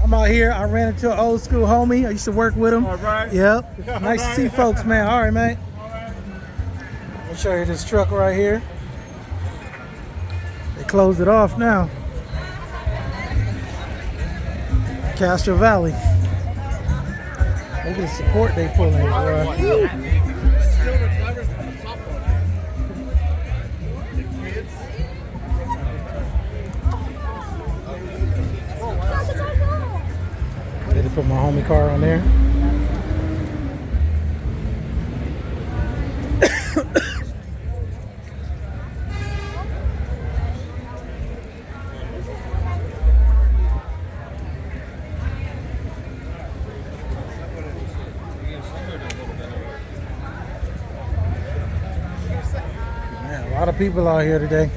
I'm out here. I ran into an old school homie. I used to work with him. All right. Yep. All Nice right. to see folks, man. All right, man. All right. Let me show you this truck right here. They closed it off now. Castro Valley. Look at the support they pulling, boy. Ready to put my homie car on there. Man, a lot of people out here today.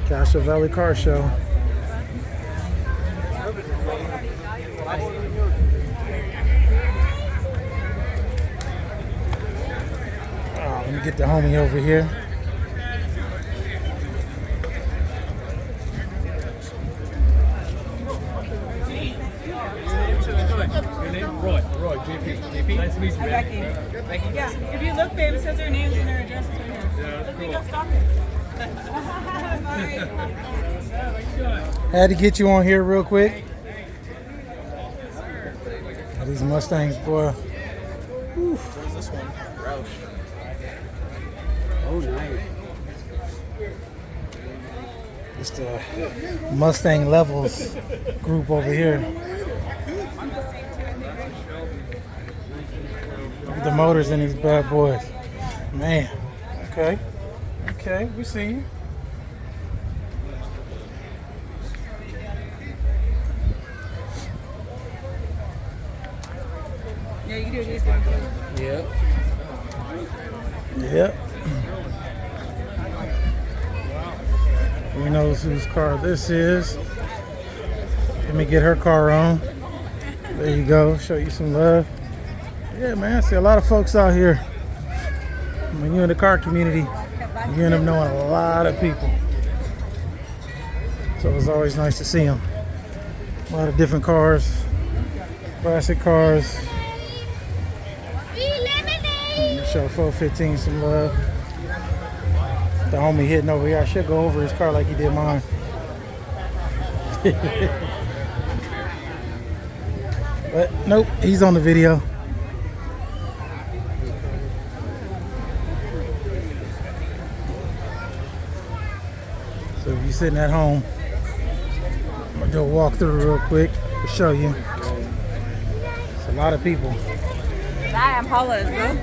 Castro Valley Car Show. Let me get the homie over here. Your name? Roy. Roy, JP. Nice to meet you, man. Becky. Thank you. Yeah, if you look, babe, it says their names and their addresses right here. Yeah, Look, cool. we got stalkers. Bye. Had to get you on here real quick. These Mustangs, boy. Oof. Where's this one? Roush. Oh, nice. It's the Mustang Levels group over here. Look at the motors in these bad boys. Man. Okay. Okay, we see you. Yeah, you can do these ones. Yep. Yep. Who knows whose car this is? Let me get her car on. There you go. Show you some love. Yeah, man. I see a lot of folks out here. When you're in the car community, you end up knowing a lot of people. So it's always nice to see them. A lot of different cars, classic cars. Show 415 some love. The homie hitting over here. I should go over his car like he did mine. But nope, he's on the video. So if you're sitting at home, I'm gonna do a walkthrough real quick to show you. It's a lot of people. Bye, I'm Paula, bro.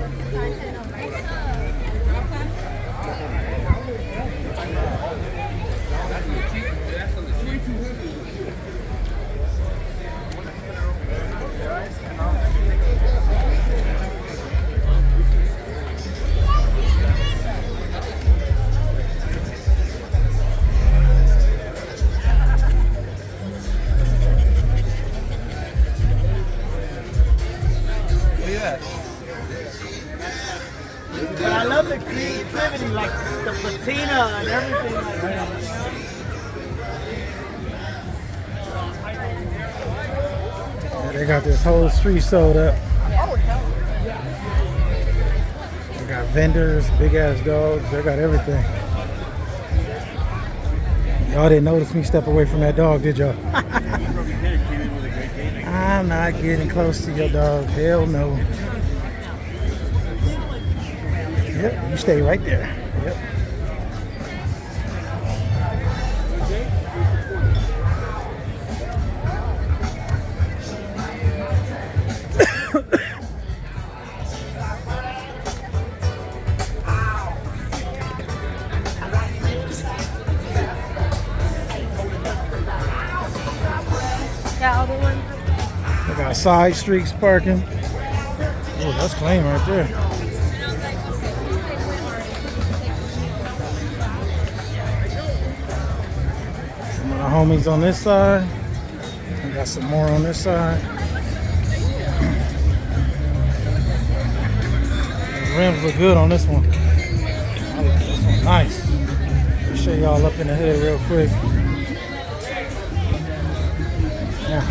But I love the creativity, like the patina and everything like that. Yeah, they got this whole street sold up. They got vendors, big ass dogs. They got everything. Y'all didn't notice me step away from that dog, did y'all? I'm not getting close to your dog. Hell no. Yep, you stay right there. Yep. Yeah, other one. They got side streets parking. Oh, that's clean right there. Some of the homies on this side. We got some more on this side. The rims look good on this one. I like this one. Nice. Let me show y'all up in the hood real quick. Yeah.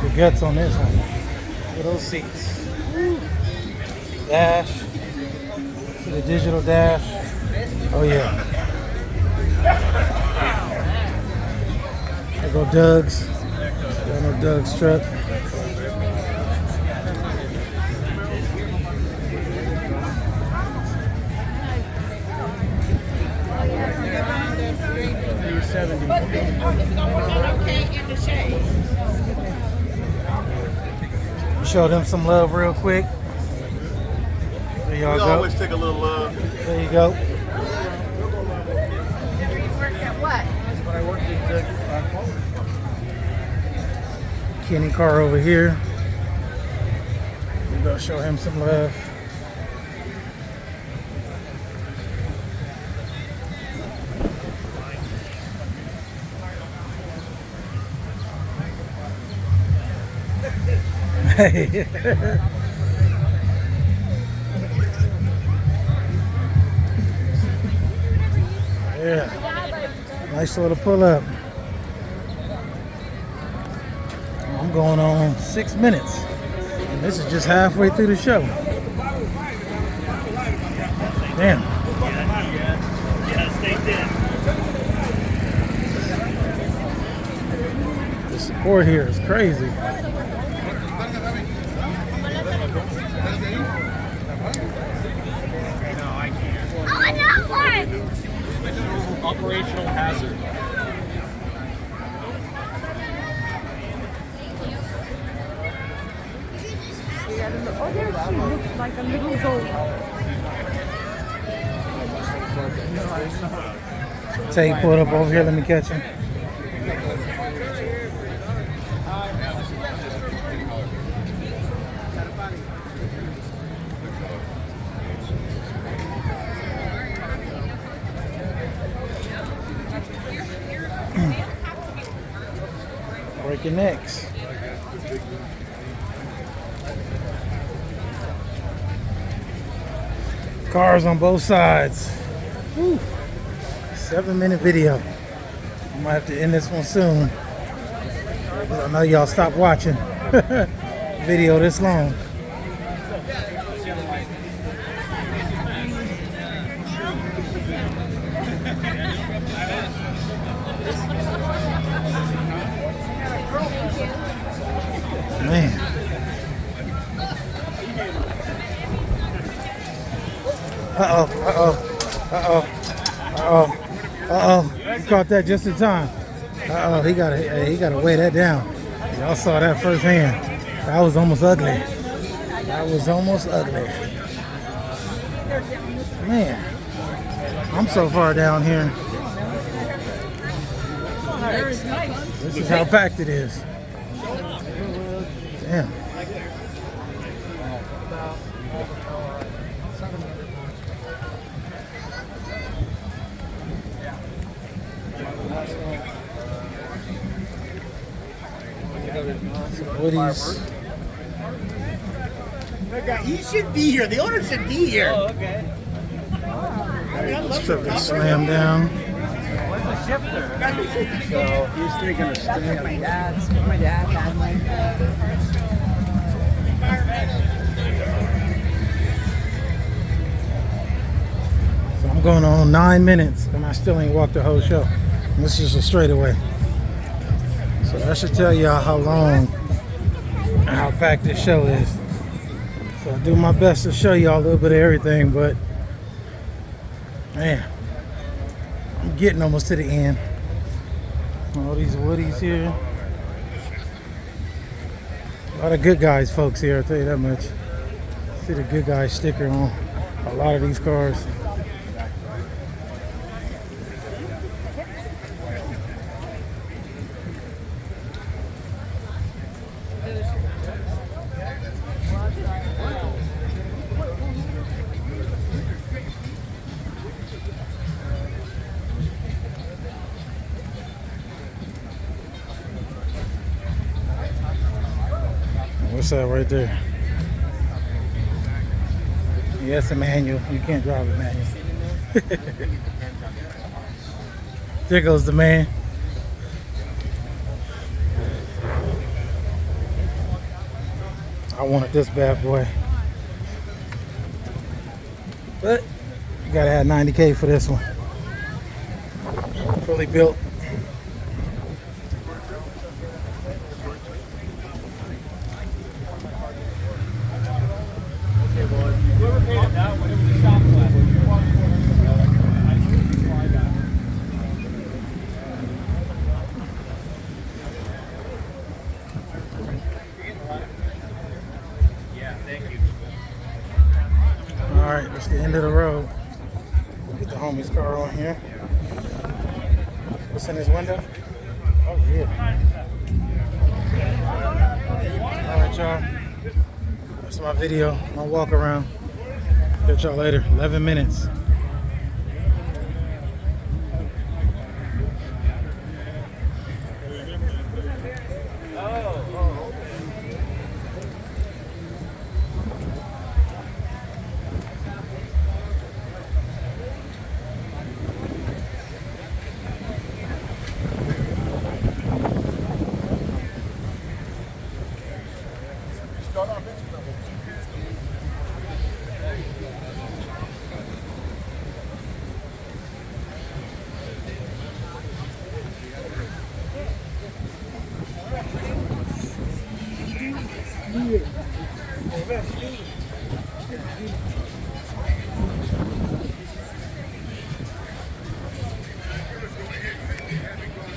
The guts on this one. Look at those seats. Dash. See the digital dash. Oh yeah. There go Doug's. Got no Doug's truck. Show them some love real quick. There y'all go. Always take a little love. There you go. But I worked with Doug. Kenny car over here. We go show him some love. Hey. Yeah. Nice little pull up. I'm going on 6 minutes. And this is just halfway through the show. Damn. The support here is crazy. Operational hazard. Oh, there she looks like a little goat. Tay, pull it up over here. Let me catch him. Break your necks. Cars on both sides. Woo. 7-minute video. I might have to end this one soon. I know y'all stopped watching video this long. Man. You caught that just in time. He gotta weigh that down. Y'all saw that firsthand. That was almost ugly. That was almost ugly. Man, I'm so far down here. This is how packed it is. Damn. Woody's. He should be here. The owner should be here. Oh, okay. This truck is slammed down. What's the shifter? So he's taking a stand. My dad had one. So I'm going on 9 minutes and I still ain't walked the whole show. And this is a straightaway. So that should tell y'all how long and how packed this show is. So I do my best to show y'all a little bit of everything, but man, I'm getting almost to the end. All these Woodies here. A lot of good guys folks here, I'll tell you that much. See the good guys sticker on a lot of these cars. What's that right there? Yeah, it's a manual. You can't drive a manual. There goes the man. I wanted this bad boy. But you gotta have 90K for this one. Fully built. Whoever paid it that one, it was a shop class. Yeah, thank you. All right, that's the end of the road. Get the homie's car on here. What's in his window? Oh yeah. All right, y'all. That's my video, my walk around. Catch y'all later. 11 minutes. Yeah.